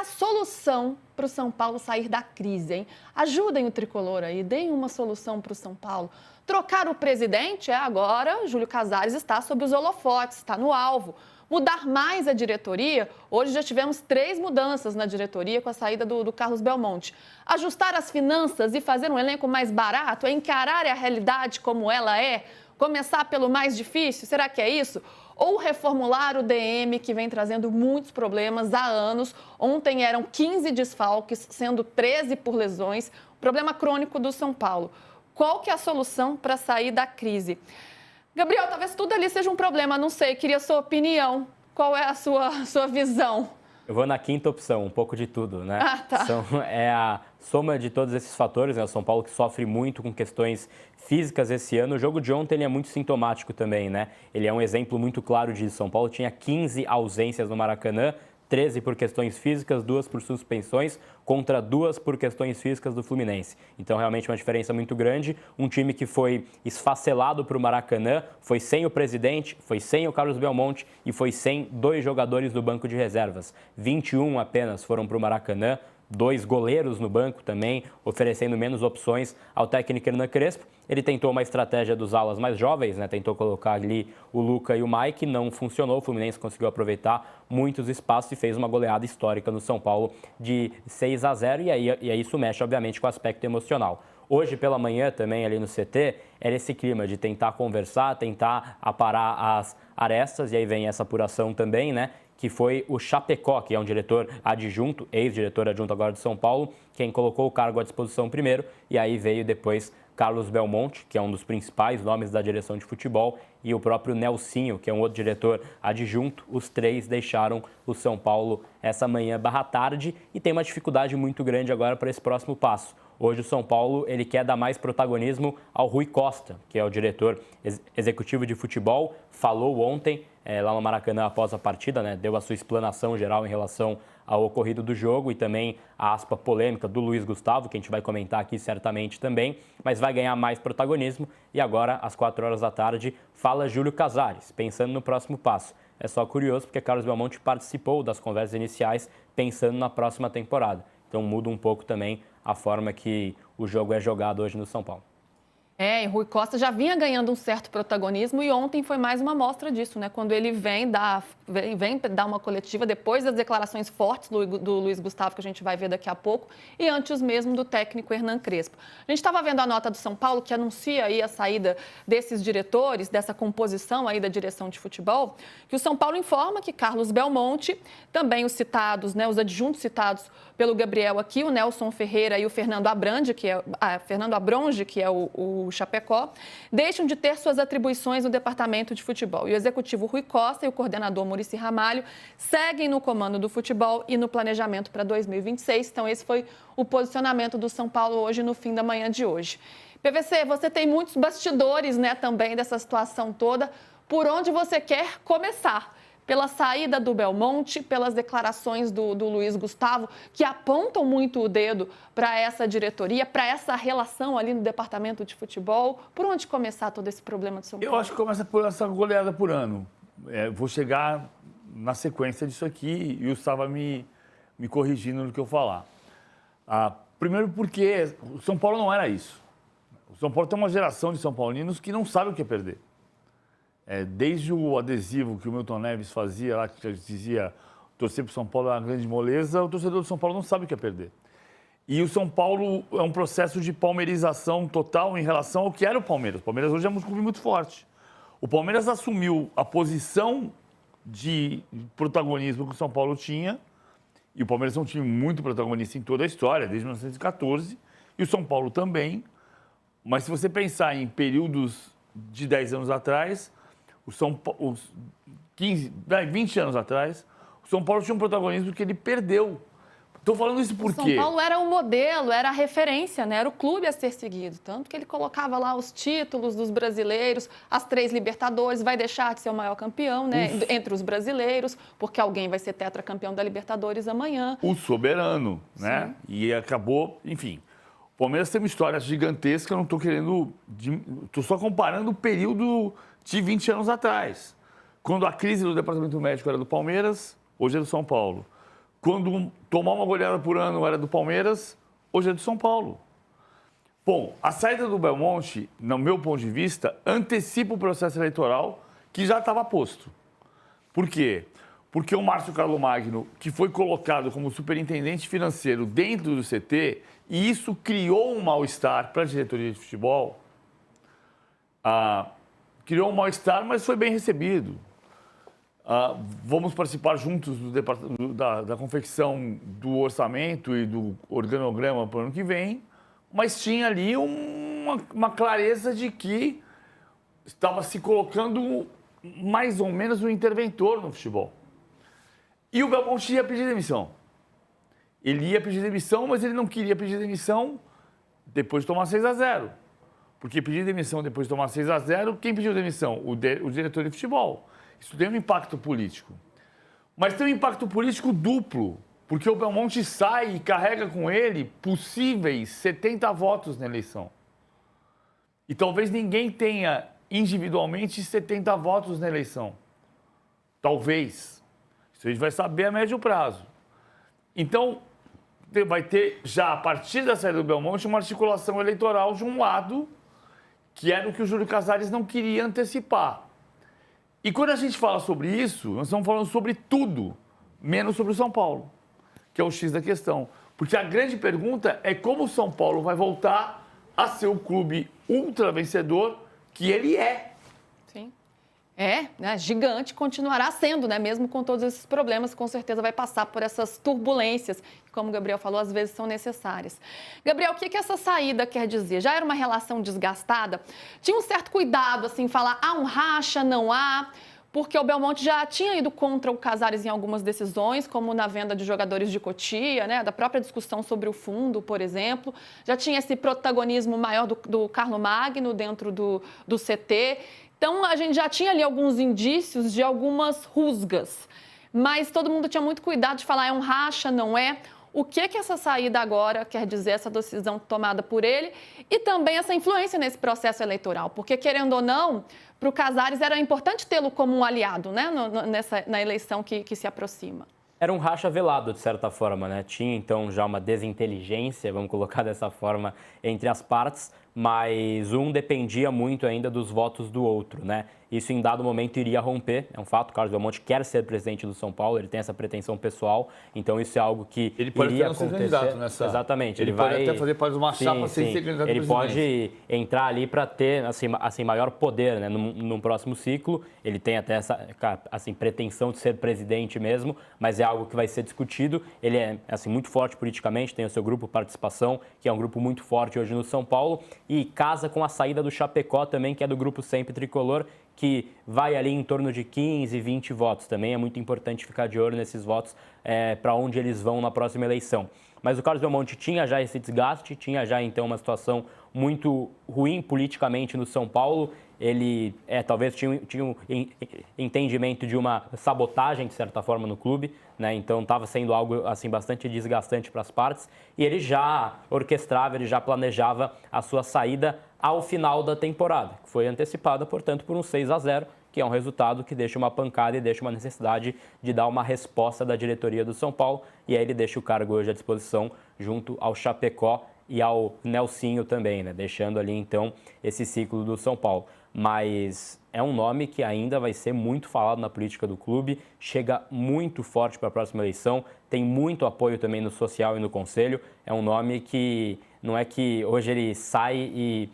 a solução para o São Paulo sair da crise, hein? Ajudem o tricolor aí, deem uma solução para o São Paulo. Trocar o presidente agora, Júlio Casares está sob os holofotes, está no alvo. Mudar mais a diretoria, hoje já tivemos 3 mudanças na diretoria com a saída do Carlos Belmonte. Ajustar as finanças e fazer um elenco mais barato, é encarar a realidade como ela é, começar pelo mais difícil, será que é isso? Ou reformular o DM, que vem trazendo muitos problemas há anos. Ontem eram 15 desfalques, sendo 13 por lesões, problema crônico do São Paulo. Qual que é a solução para sair da crise? Gabriel, talvez tudo ali seja um problema, não sei, queria a sua opinião. Qual é a sua visão? Eu vou na quinta opção, um pouco de tudo, né? Ah, tá. É a soma de todos esses fatores, né? O São Paulo que sofre muito com questões físicas esse ano. O jogo de ontem ele é muito sintomático também, né? Ele é um exemplo muito claro disso. São Paulo tinha 15 ausências no Maracanã, 13 por questões físicas, 2 por suspensões, contra 2 por questões físicas do Fluminense. Então, realmente, uma diferença muito grande. Um time que foi esfacelado para o Maracanã, foi sem o presidente, foi sem o Carlos Belmonte e foi sem 2 jogadores do banco de reservas. 21 apenas foram para o Maracanã, 2 goleiros no banco também, oferecendo menos opções ao técnico Hernan Crespo. Ele tentou uma estratégia dos alas mais jovens, né? Tentou colocar ali o Luca e o Mike, não funcionou. O Fluminense conseguiu aproveitar muitos espaços e fez uma goleada histórica no São Paulo de 6-0 e aí isso mexe, obviamente, com o aspecto emocional. Hoje pela manhã também ali no CT, era esse clima de tentar conversar, tentar aparar as arestas, e aí vem essa apuração também, né? Que foi o Chapecó, que é um diretor adjunto, ex-diretor adjunto agora de São Paulo, quem colocou o cargo à disposição primeiro, e aí veio depois Carlos Belmonte, que é um dos principais nomes da direção de futebol, e o próprio Nelsinho, que é um outro diretor adjunto. Os 3 deixaram o São Paulo essa manhã barra tarde e tem uma dificuldade muito grande agora para esse próximo passo. Hoje o São Paulo ele quer dar mais protagonismo ao Rui Costa, que é o diretor executivo de futebol, falou ontem lá no Maracanã após a partida, né, deu a sua explanação geral em relação ao ocorrido do jogo e também a aspa polêmica do Luiz Gustavo, que a gente vai comentar aqui certamente também, mas vai ganhar mais protagonismo. E agora, às 4 horas da tarde, fala Júlio Casares, pensando no próximo passo. É só curioso porque Carlos Belmonte participou das conversas iniciais pensando na próxima temporada. Então muda um pouco também a forma que o jogo é jogado hoje no São Paulo. E Rui Costa já vinha ganhando um certo protagonismo e ontem foi mais uma amostra disso, né? Quando ele vem dar uma coletiva depois das declarações fortes do Luiz Gustavo, que a gente vai ver daqui a pouco, e antes mesmo do técnico Hernan Crespo. A gente estava vendo a nota do São Paulo, que anuncia aí a saída desses diretores, dessa composição aí da direção de futebol, que o São Paulo informa que Carlos Belmonte, também os citados, né, os adjuntos citados pelo Gabriel aqui, o Nelson Ferreira e o Fernando Abrange, que é o Chapecó, deixam de ter suas atribuições no departamento de futebol. E o executivo Rui Costa e o coordenador Muricy Ramalho seguem no comando do futebol e no planejamento para 2026. Então, esse foi o posicionamento do São Paulo hoje, no fim da manhã de hoje. PVC, você tem muitos bastidores, né, também dessa situação toda. Por onde você quer começar? Pela saída do Belmonte, pelas declarações do Luiz Gustavo, que apontam muito o dedo para essa diretoria, para essa relação ali no departamento de futebol. Por onde começar todo esse problema do São Paulo? Eu acho que começa por essa goleada por ano. Vou chegar na sequência disso aqui e o Gustavo me corrigindo no que eu falar. Primeiro porque o São Paulo não era isso. O São Paulo tem uma geração de São Paulinos que não sabe o que é perder. Desde o adesivo que o Milton Neves fazia lá, que dizia torcer para o São Paulo é uma grande moleza, o torcedor do São Paulo não sabe o que é perder. E o São Paulo é um processo de palmeirização total em relação ao que era o Palmeiras. O Palmeiras hoje é um clube muito forte. O Palmeiras assumiu a posição de protagonismo que o São Paulo tinha, e o Palmeiras é um time muito protagonista em toda a história, desde 1914, e o São Paulo também. Mas se você pensar em períodos de 10 anos atrás, os 20 anos atrás, o São Paulo tinha um protagonismo que ele perdeu. Estou falando isso porque... O São Paulo era o modelo, era a referência, né? Era o clube a ser seguido. Tanto que ele colocava lá os títulos dos brasileiros, as 3 Libertadores, vai deixar de ser o maior campeão, né? Entre os brasileiros, porque alguém vai ser tetracampeão da Libertadores amanhã. O soberano, né? Sim. E acabou, enfim... O Palmeiras tem uma história gigantesca, eu não estou querendo... Estou só comparando o período de 20 anos atrás. Quando a crise do departamento médico era do Palmeiras, hoje é do São Paulo. quando tomar uma goleada por ano era do Palmeiras, hoje é do São Paulo. Bom, a saída do Belmonte, no meu ponto de vista, antecipa o processo eleitoral que já estava posto. Por quê? Porque o Márcio Carlomagno, que foi colocado como superintendente financeiro dentro do CT, e isso criou um mal-estar para a diretoria de futebol, criou um mal-estar, mas foi bem recebido. Vamos participar juntos da confecção do orçamento e do organograma para o ano que vem, mas tinha ali uma clareza de que estava se colocando mais ou menos um interventor no futebol. E o Belmonte ia pedir demissão. Ele ia pedir demissão, mas ele não queria pedir demissão depois de tomar 6-0. Porque pedir demissão depois de tomar 6-0, quem pediu demissão? O diretor de futebol. Isso tem um impacto político. Mas tem um impacto político duplo, porque o Belmonte sai e carrega com ele possíveis 70 votos na eleição. E talvez ninguém tenha individualmente 70 votos na eleição. Talvez. Isso a gente vai saber a médio prazo. Então, vai ter já, a partir da saída do Belmonte, uma articulação eleitoral de um lado, que era o que o Júlio Casares não queria antecipar. E quando a gente fala sobre isso, nós estamos falando sobre tudo, menos sobre o São Paulo, que é o X da questão. Porque a grande pergunta é como o São Paulo vai voltar a ser o clube ultra vencedor que ele é. Sim. Né, gigante, continuará sendo, né? Mesmo com todos esses problemas, com certeza vai passar por essas turbulências, que, como o Gabriel falou, às vezes são necessárias. Gabriel, o que essa saída quer dizer? Já era uma relação desgastada? Tinha um certo cuidado, assim, falar, um racha, não há, porque o Belmonte já tinha ido contra o Casares em algumas decisões, como na venda de jogadores de Cotia, né? Da própria discussão sobre o fundo, por exemplo. Já tinha esse protagonismo maior do Carlomagno dentro do CT. Então, a gente já tinha ali alguns indícios de algumas rusgas, mas todo mundo tinha muito cuidado de falar, é um racha, não é? O que essa saída agora quer dizer, essa decisão tomada por ele e também essa influência nesse processo eleitoral? Porque, querendo ou não, para o Casares era importante tê-lo como um aliado, né, na eleição que se aproxima. Era um racha velado, de certa forma, né? Tinha, então, já uma desinteligência, vamos colocar dessa forma, entre as partes, mas um dependia muito ainda dos votos do outro, né? Isso, em dado momento, iria romper, é um fato. O Carlos Belmonte quer ser presidente do São Paulo, ele tem essa pretensão pessoal, então isso é algo que ele pode iria até não acontecer. Ser candidato nessa... Exatamente. Ele pode até fazer parte de uma chapa sem ser candidato Ele presidente. pode entrar ali para ter assim, maior poder, né? Num próximo ciclo. Ele tem até essa pretensão de ser presidente mesmo, mas é algo que vai ser discutido. Ele é muito forte politicamente, tem o seu grupo Participação, que é um grupo muito forte hoje no São Paulo, e casa com a saída do Chapecó também, que é do grupo Sempre Tricolor, que vai ali em torno de 15, 20 votos. Também é muito importante ficar de olho nesses votos para onde eles vão na próxima eleição. Mas o Carlos Belmonte tinha já esse desgaste, tinha já então uma situação muito ruim politicamente no São Paulo. Ele talvez tinha um entendimento de uma sabotagem, de certa forma, no clube, né? Então estava sendo algo assim, bastante desgastante para as partes. E ele já orquestrava, ele já planejava a sua saída ao final da temporada, que foi antecipada, portanto, por um 6-0, que é um resultado que deixa uma pancada e deixa uma necessidade de dar uma resposta da diretoria do São Paulo. E aí ele deixa o cargo hoje à disposição junto ao Chapecó e ao Nelsinho também, né? Deixando ali, então, esse ciclo do São Paulo. Mas é um nome que ainda vai ser muito falado na política do clube, chega muito forte para a próxima eleição, tem muito apoio também no social e no conselho. É um nome que não é que hoje ele sai e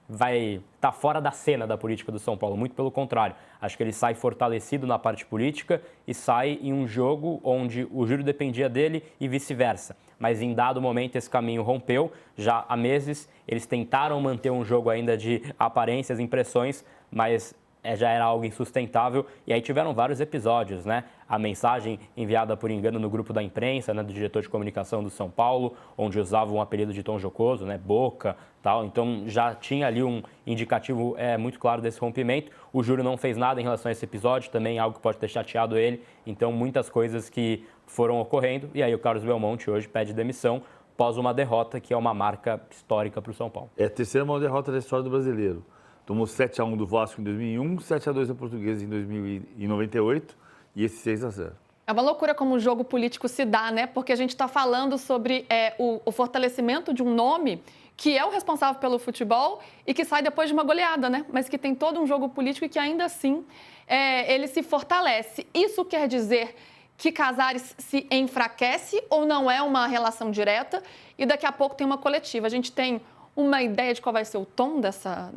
vai estar fora da cena da política do São Paulo, muito pelo contrário. Acho que ele sai fortalecido na parte política e sai em um jogo onde o Júlio dependia dele e vice-versa. Mas em dado momento esse caminho rompeu, já há meses eles tentaram manter um jogo ainda de aparências, impressões, mas já era algo insustentável, e aí tiveram vários episódios, né? A mensagem enviada por engano no grupo da imprensa, né, do diretor de comunicação do São Paulo, onde usava um apelido de tom jocoso, né, Boca, tal. Então já tinha ali um indicativo muito claro desse rompimento. O Júlio não fez nada em relação a esse episódio, também algo que pode ter chateado ele. Então muitas coisas que foram ocorrendo, e aí o Carlos Belmonte hoje pede demissão após uma derrota que é uma marca histórica para o São Paulo. É a terceira maior derrota da história do brasileiro. Tomou 7-1 do Vasco em 2001, 7-2 da Portuguesa em 98 e esse 6-0. É uma loucura como o jogo político se dá, né? Porque a gente está falando sobre o fortalecimento de um nome que é o responsável pelo futebol e que sai depois de uma goleada, né? Mas que tem todo um jogo político e que ainda assim ele se fortalece. Isso quer dizer que Casares se enfraquece ou não é uma relação direta e daqui a pouco tem uma coletiva. A gente tem uma ideia de qual vai ser o tom dessa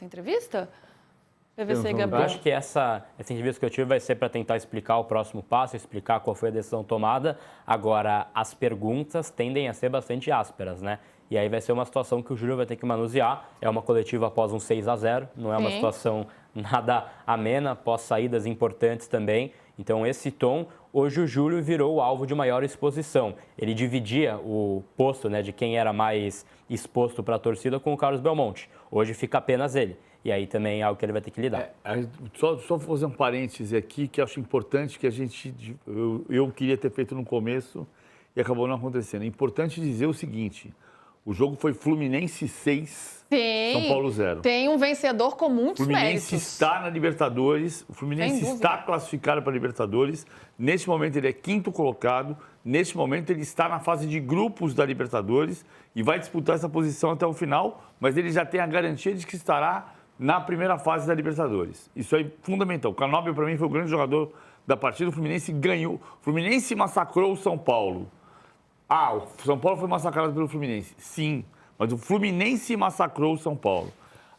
entrevista? PVC, Eu Gabriel. acho que essa entrevista que eu tive vai ser para tentar explicar o próximo passo, explicar qual foi a decisão tomada. Agora, as perguntas tendem a ser bastante ásperas, né? E aí vai ser uma situação que o Júlio vai ter que manusear. É uma coletiva após um 6-0, não é uma situação nada amena, após saídas importantes também. Então, esse tom, hoje o Júlio virou o alvo de maior exposição. Ele dividia o posto, né, de quem era mais exposto para a torcida com o Carlos Belmonte. Hoje fica apenas ele. E aí também é algo que ele vai ter que lidar. Só fazer um parêntese aqui, que eu acho importante, que eu queria ter feito no começo e acabou não acontecendo. É importante dizer o seguinte, o jogo foi Fluminense 6, São Paulo 0. Tem um vencedor com muitos méritos. O Fluminense está na Libertadores, o Fluminense está classificado para a Libertadores. Neste momento ele é quinto colocado, neste momento ele está na fase de grupos da Libertadores e vai disputar essa posição até o final, mas ele já tem a garantia de que estará na primeira fase da Libertadores. Isso é fundamental. O Canóbio, para mim, foi o grande jogador da partida. O Fluminense ganhou. O Fluminense massacrou o São Paulo. O São Paulo foi massacrado pelo Fluminense. Sim, mas o Fluminense massacrou o São Paulo.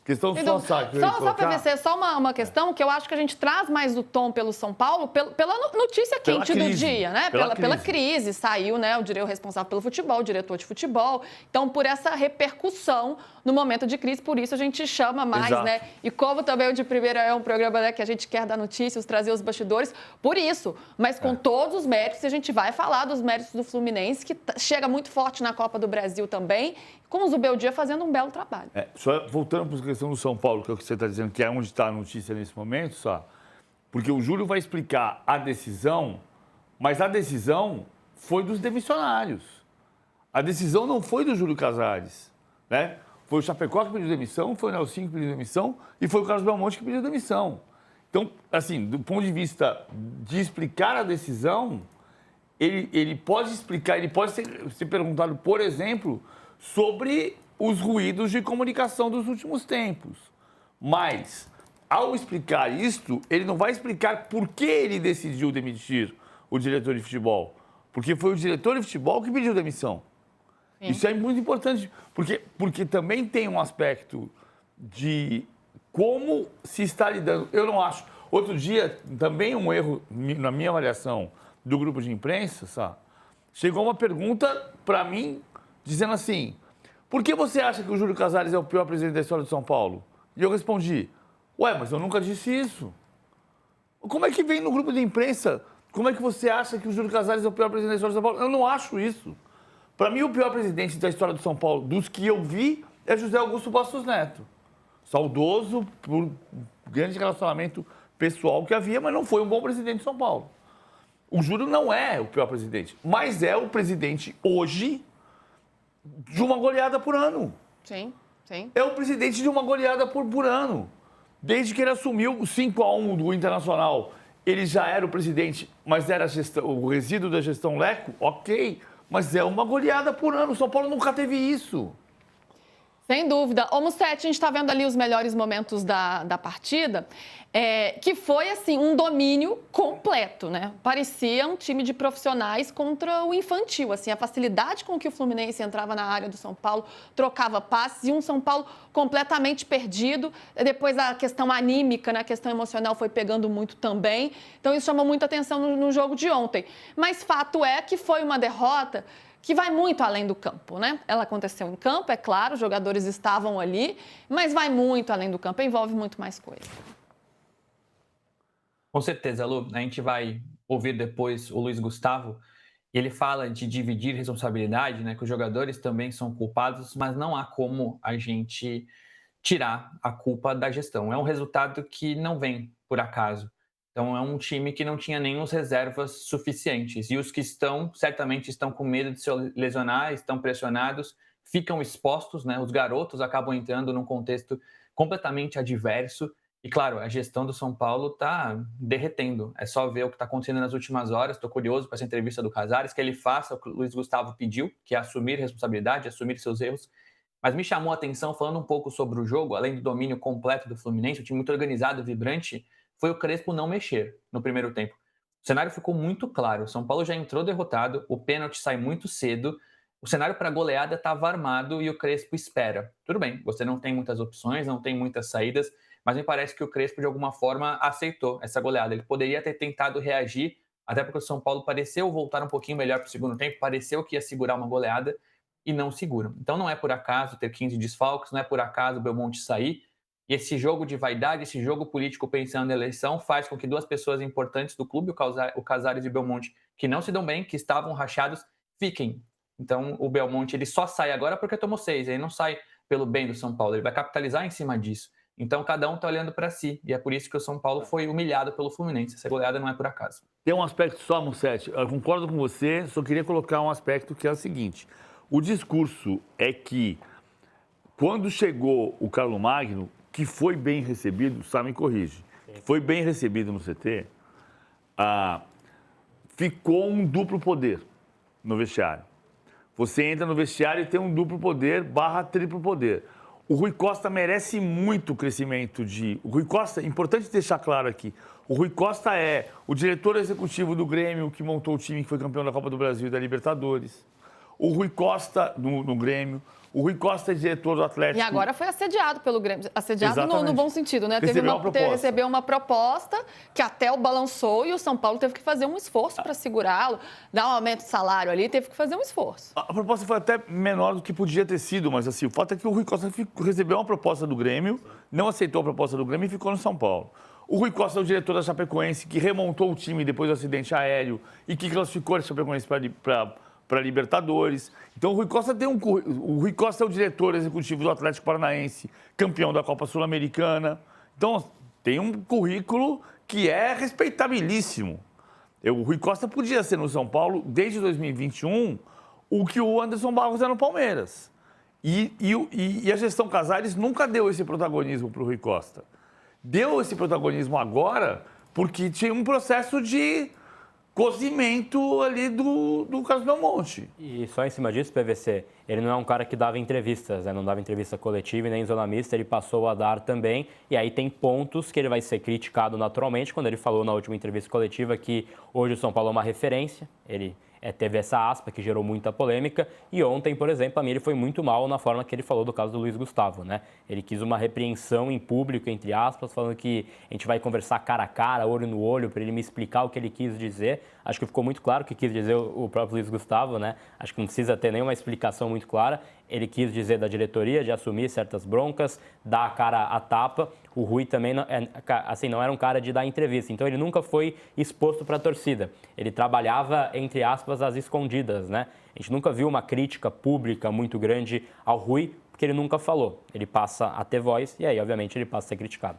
Questão do Só PVC, só uma questão que eu acho que a gente traz mais o tom pelo São Paulo, pela notícia quente do dia, né? Pela crise. Saiu, né? O responsável pelo futebol, o diretor de futebol. Então, por essa repercussão no momento de crise, por isso a gente chama mais, né? E como também o De Primeira é um programa, né, que a gente quer dar notícias, trazer os bastidores, por isso. Mas com todos os méritos, a gente vai falar dos méritos do Fluminense, que chega muito forte na Copa do Brasil também, com o Zubeldia fazendo um belo trabalho. Só voltando para a questão do São Paulo, que é o que você está dizendo, que é onde está a notícia nesse momento, porque o Júlio vai explicar a decisão, mas a decisão foi dos demissionários. A decisão não foi do Júlio Casares, né? Foi o Chapecó que pediu demissão, foi o Nelson que pediu demissão e foi o Carlos Belmonte que pediu demissão. Então, assim, do ponto de vista de explicar a decisão, ele pode explicar, ele pode ser perguntado, por exemplo, sobre os ruídos de comunicação dos últimos tempos. Mas, ao explicar isto, ele não vai explicar por que ele decidiu demitir o diretor de futebol. Porque foi o diretor de futebol que pediu demissão. Sim. Isso é muito importante, porque também tem um aspecto de como se está lidando. Eu não acho. Outro dia, também um erro, na minha avaliação, do grupo de imprensa, chegou uma pergunta para mim, dizendo assim, por que você acha que o Júlio Casares é o pior presidente da história de São Paulo? E eu respondi, mas eu nunca disse isso. Como é que vem no grupo de imprensa? Como é que você acha que o Júlio Casares é o pior presidente da história de São Paulo? Eu não acho isso. Para mim, o pior presidente da história do São Paulo, dos que eu vi, é José Augusto Bastos Neto. Saudoso por grande relacionamento pessoal que havia, mas não foi um bom presidente de São Paulo. O Júlio não é o pior presidente, mas é o presidente hoje de uma goleada por ano. Sim. É o presidente de uma goleada por ano. Desde que ele assumiu o 5-1 do Internacional, ele já era o presidente, mas era o resíduo da gestão Leco, ok. Mas é uma goleada por ano. O São Paulo nunca teve isso. Sem dúvida. Ô, Mussete, a gente está vendo ali os melhores momentos da partida, que foi, assim, um domínio completo, né? Parecia um time de profissionais contra o infantil, assim, a facilidade com que o Fluminense entrava na área do São Paulo, trocava passes, e um São Paulo completamente perdido. Depois a questão anímica, né? A questão emocional foi pegando muito também. Então, isso chamou muita atenção no jogo de ontem. Mas fato é que foi uma derrota que vai muito além do campo, né? Ela aconteceu em campo, é claro, os jogadores estavam ali, mas vai muito além do campo, envolve muito mais coisa. Com certeza, Lu. A gente vai ouvir depois o Luiz Gustavo. Ele fala de dividir responsabilidade, né? Que os jogadores também são culpados, mas não há como a gente tirar a culpa da gestão. É um resultado que não vem por acaso. Então, é um time que não tinha nem as reservas suficientes. E os que estão, certamente estão com medo de se lesionar, estão pressionados, ficam expostos, né? Os garotos acabam entrando num contexto completamente adverso E, claro, a gestão do São Paulo está derretendo. É só ver o que está acontecendo nas últimas horas. Estou curioso para essa entrevista do Casares, que ele faça o que o Luiz Gustavo pediu, que é assumir responsabilidade, assumir seus erros. Mas me chamou a atenção, falando um pouco sobre o jogo, além do domínio completo do Fluminense, o time muito organizado, vibrante, foi o Crespo não mexer no primeiro tempo. O cenário ficou muito claro. O São Paulo já entrou derrotado, o pênalti sai muito cedo, o cenário para goleada estava armado e o Crespo espera. Tudo bem, você não tem muitas opções, não tem muitas saídas, mas me parece que o Crespo, de alguma forma, aceitou essa goleada. Ele poderia ter tentado reagir, até porque o São Paulo pareceu voltar um pouquinho melhor para o segundo tempo, pareceu que ia segurar uma goleada e não segura. Então não é por acaso ter 15 desfalques, não é por acaso o Belmonte sair. E esse jogo de vaidade, esse jogo político pensando na eleição, faz com que duas pessoas importantes do clube, o Casares e o Belmonte, que não se dão bem, que estavam rachados, fiquem. Então o Belmonte ele só sai agora porque tomou 6, ele não sai pelo bem do São Paulo, ele vai capitalizar em cima disso. Então, cada um está olhando para si. E é por isso que o São Paulo foi humilhado pelo Fluminense. Essa goleada não é por acaso. Tem um aspecto só, Mussetti. Eu concordo com você, só queria colocar um aspecto que é o seguinte. O discurso é que, quando chegou o Carlos Magno, que foi bem recebido, Sá me corrige, que foi bem recebido no CT, ficou um duplo poder no vestiário. Você entra no vestiário e tem um duplo poder / triplo poder. O Rui Costa merece muito crescimento O Rui Costa, importante deixar claro aqui, o Rui Costa é o diretor executivo do Grêmio, que montou o time que foi campeão da Copa do Brasil e da Libertadores. O Rui Costa, no Grêmio. O Rui Costa é diretor do Atlético. E agora foi assediado pelo Grêmio. Assediado no bom sentido, né? Recebeu uma proposta que até o balançou e o São Paulo teve que fazer um esforço para segurá-lo, dar um aumento de salário ali, teve que fazer um esforço. A proposta foi até menor do que podia ter sido, mas assim, o fato é que o Rui Costa recebeu uma proposta do Grêmio, não aceitou a proposta do Grêmio e ficou no São Paulo. O Rui Costa é o diretor da Chapecoense, que remontou o time depois do acidente aéreo e que classificou a Chapecoense para Libertadores. Então, o Rui Costa o Rui Costa é o diretor executivo do Atlético Paranaense, campeão da Copa Sul-Americana. Então, tem um currículo que é respeitabilíssimo. O Rui Costa podia ser no São Paulo, desde 2021, o que o Anderson Barros é no Palmeiras. E a gestão Casares nunca deu esse protagonismo para o Rui Costa. Deu esse protagonismo agora porque tinha um processo de cozimento ali do Carlos Belmonte. E só em cima disso, PVC, ele não é um cara que dava entrevistas, né? Não dava entrevista coletiva e nem zona mista, ele passou a dar também. E aí tem pontos que ele vai ser criticado naturalmente, quando ele falou na última entrevista coletiva que hoje o São Paulo é uma referência, ele teve essa aspa que gerou muita polêmica. E ontem, por exemplo, para mim ele foi muito mal na forma que ele falou do caso do Luiz Gustavo, né? Ele quis uma repreensão em público, entre aspas, falando que a gente vai conversar cara a cara, olho no olho, para ele me explicar o que ele quis dizer. Acho que ficou muito claro o que quis dizer o próprio Luiz Gustavo, né? Acho que não precisa ter nenhuma explicação muito clara. Ele quis dizer da diretoria, de assumir certas broncas, dar a cara à tapa. O Rui também não era um cara de dar entrevista, então ele nunca foi exposto para a torcida. Ele trabalhava, entre aspas, às escondidas, né? A gente nunca viu uma crítica pública muito grande ao Rui, porque ele nunca falou. Ele passa a ter voz e aí, obviamente, ele passa a ser criticado.